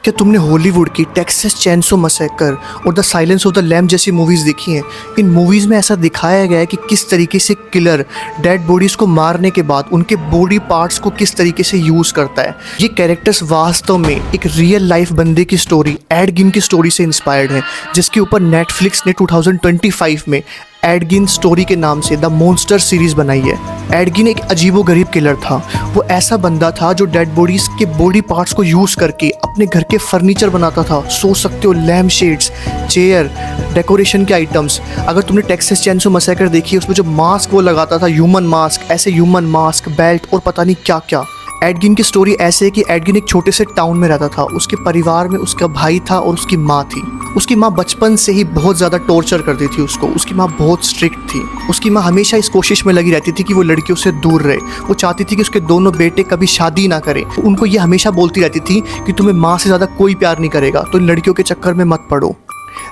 क्या तुमने हॉलीवुड की टेक्सास चेनसो मैसेकर और the silence of the lamb जैसी मूवीज़ देखी हैं? इन मूवीज़ में ऐसा दिखाया गया है कि किस तरीके से किलर डेड बॉडीज़ को मारने के बाद उनके बॉडी पार्ट्स को किस तरीके से यूज़ करता है। ये कैरेक्टर्स वास्तव में एक रियल लाइफ बंदे की स्टोरी एड गिन की स्टोरी से इंस्पायर्ड है, जिसके ऊपर नेटफ्लिक्स ने 2025 में एड गिन स्टोरी के नाम से द मॉन्स्टर सीरीज़ बनाई है। एड गिन एक अजीबोगरीब किलर था। वो ऐसा बंदा था जो डेड बॉडीज़ के बॉडी पार्ट्स को यूज़ करके अपने घर के फर्नीचर बनाता था। सोच सकते हो, लैम्प शेड्स, चेयर, डेकोरेशन के आइटम्स। अगर तुमने टेक्सास चेनसो मैसेकर देखी, उसमें जो मास्क वो लगाता था, ह्यूमन मास्क, ऐसे ह्यूमन मास्क, बेल्ट और पता नहीं क्या क्या। एड गिन की स्टोरी ऐसे है कि एड गिन एक छोटे से टाउन में रहता था। उसके परिवार में उसका भाई था और उसकी माँ थी। उसकी माँ बचपन से ही बहुत ज़्यादा टॉर्चर करती थी उसको। उसकी माँ बहुत स्ट्रिक्ट थी। उसकी माँ हमेशा इस कोशिश में लगी रहती थी कि वो लड़कियों से दूर रहे। वो चाहती थी कि उसके दोनों बेटे कभी शादी ना करें। उनको ये हमेशा बोलती रहती थी कि तुम्हें माँ से ज़्यादा कोई प्यार नहीं करेगा, तो इन लड़कियों के चक्कर में मत पड़ो।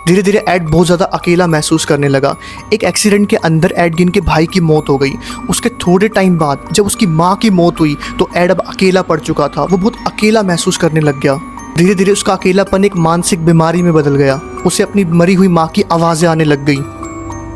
धीरे धीरे एड बहुत ज़्यादा अकेला महसूस करने लगा। एक एक्सीडेंट के अंदर एड गिन के भाई की मौत हो गई। उसके थोड़े टाइम बाद जब उसकी माँ की मौत हुई तो एड अब अकेला पड़ चुका था। वो बहुत अकेला महसूस करने लग गया। धीरे धीरे उसका अकेलापन एक मानसिक बीमारी में बदल गया। उसे अपनी मरी हुई माँ की आवाज़ें आने लग गई,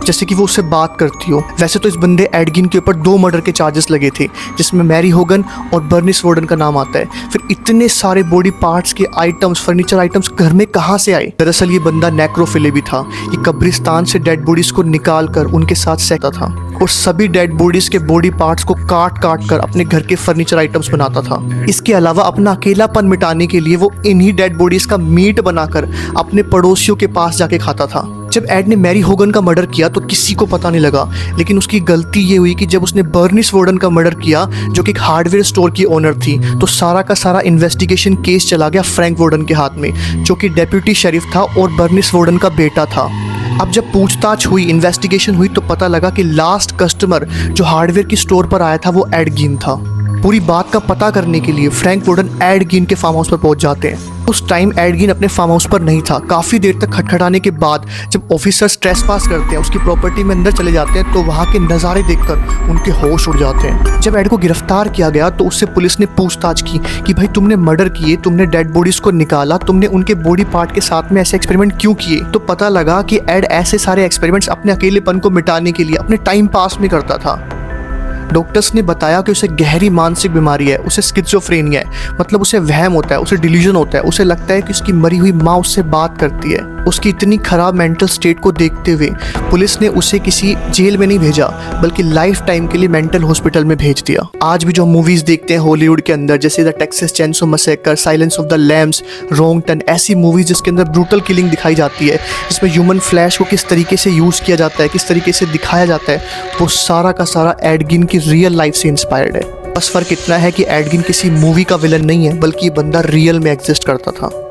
जैसे कि वो उससे बात करती हो। वैसे तो इस बंदे एड गिन के ऊपर 2 मर्डर के चार्जेस लगे थे, जिसमें मैरी होगन और बर्निस वॉर्डन का नाम आता है। फिर इतने सारे बॉडी पार्ट्स के आइटम्स, फर्नीचर आइटम्स घर में कहाँ से आए? दरअसल ये बंदा नेक्रोफिले भी था। ये कब्रिस्तान से डेड बॉडीज को निकाल कर उनके साथ सेकता था और सभी डेड बॉडीज के बॉडी पार्ट्स को काट काट कर अपने घर के फर्नीचर आइटम्स बनाता था। इसके अलावा अपना अकेलापन मिटाने के लिए वो इन्हीं डेड बॉडीज का मीट बनाकर अपने पड़ोसियों के पास जाके खाता था। जब एड ने मैरी होगन का मर्डर किया तो किसी को पता नहीं लगा, लेकिन उसकी गलती ये हुई कि जब उसने बर्निस वॉर्डन का मर्डर किया, जो कि एक हार्डवेयर स्टोर की ओनर थी, तो सारा का सारा इन्वेस्टिगेशन केस चला गया फ्रैंक वॉर्डन के हाथ में, जो कि डेप्यूटी शेरिफ था और बर्निस वॉर्डन का बेटा था। अब जब पूछताछ हुई, इन्वेस्टिगेशन हुई, तो पता लगा कि लास्ट कस्टमर जो हार्डवेयर की स्टोर पर आया था वो एड गिन था। पूरी बात का पता करने के लिए फ्रैंक वॉर्डन एड गिन के फार्म हाउस पर पहुंच जाते हैं। उस टाइम एड गिन अपने फार्म हाउस पर नहीं था। काफ़ी देर तक खटखटाने के बाद जब ऑफिसर्स ट्रेसपास करते हैं, उसकी प्रॉपर्टी में अंदर चले जाते हैं, तो वहाँ के नज़ारे देखकर उनके होश उड़ जाते हैं। जब एड को गिरफ्तार किया गया तो उससे पुलिस ने पूछताछ की कि भाई तुमने मर्डर किए, तुमने डेड बॉडीज़ को निकाला, तुमने उनके बॉडी पार्ट के साथ में ऐसे एक्सपेरिमेंट क्यों किए? तो पता लगा कि एड ऐसे सारे एक्सपेरिमेंट्स अपने अकेलेपन को मिटाने के लिए अपने टाइम पास में करता था। डॉक्टर्स ने बताया कि उसे गहरी मानसिक बीमारी है, उसे स्किज़ोफ्रेनिया है। मतलब उसे वहम होता है, उसे डिल्यूजन होता है। उसे लगता है कि उसकी मरी हुई माँ उससे बात करती है। उसकी इतनी खराब मेंटल स्टेट को देखते हुए पुलिस ने उसे किसी जेल में नहीं भेजा, बल्कि लाइफ टाइम के लिए मेंटल हॉस्पिटल में भेज दिया। आज भी जो मूवीज़ देखते हैं हॉलीवुड के अंदर, जैसे the Texas chainsaw massacre, silence of the Lamb's, wrong turn, ऐसी मूवीज़ जिसके अंदर ब्रूटल किलिंग दिखाई जाती है, जिसमें ह्यूमन फ्लैश को किस तरीके से यूज़ किया जाता है, किस तरीके से दिखाया जाता है, वो सारा का सारा एड गिन की रियल लाइफ से इंस्पायर्ड है। बस फ़र्क इतना है कि एड गिन किसी मूवी का विलन नहीं है, बल्कि ये बंदा रियल में एग्जिस्ट करता था।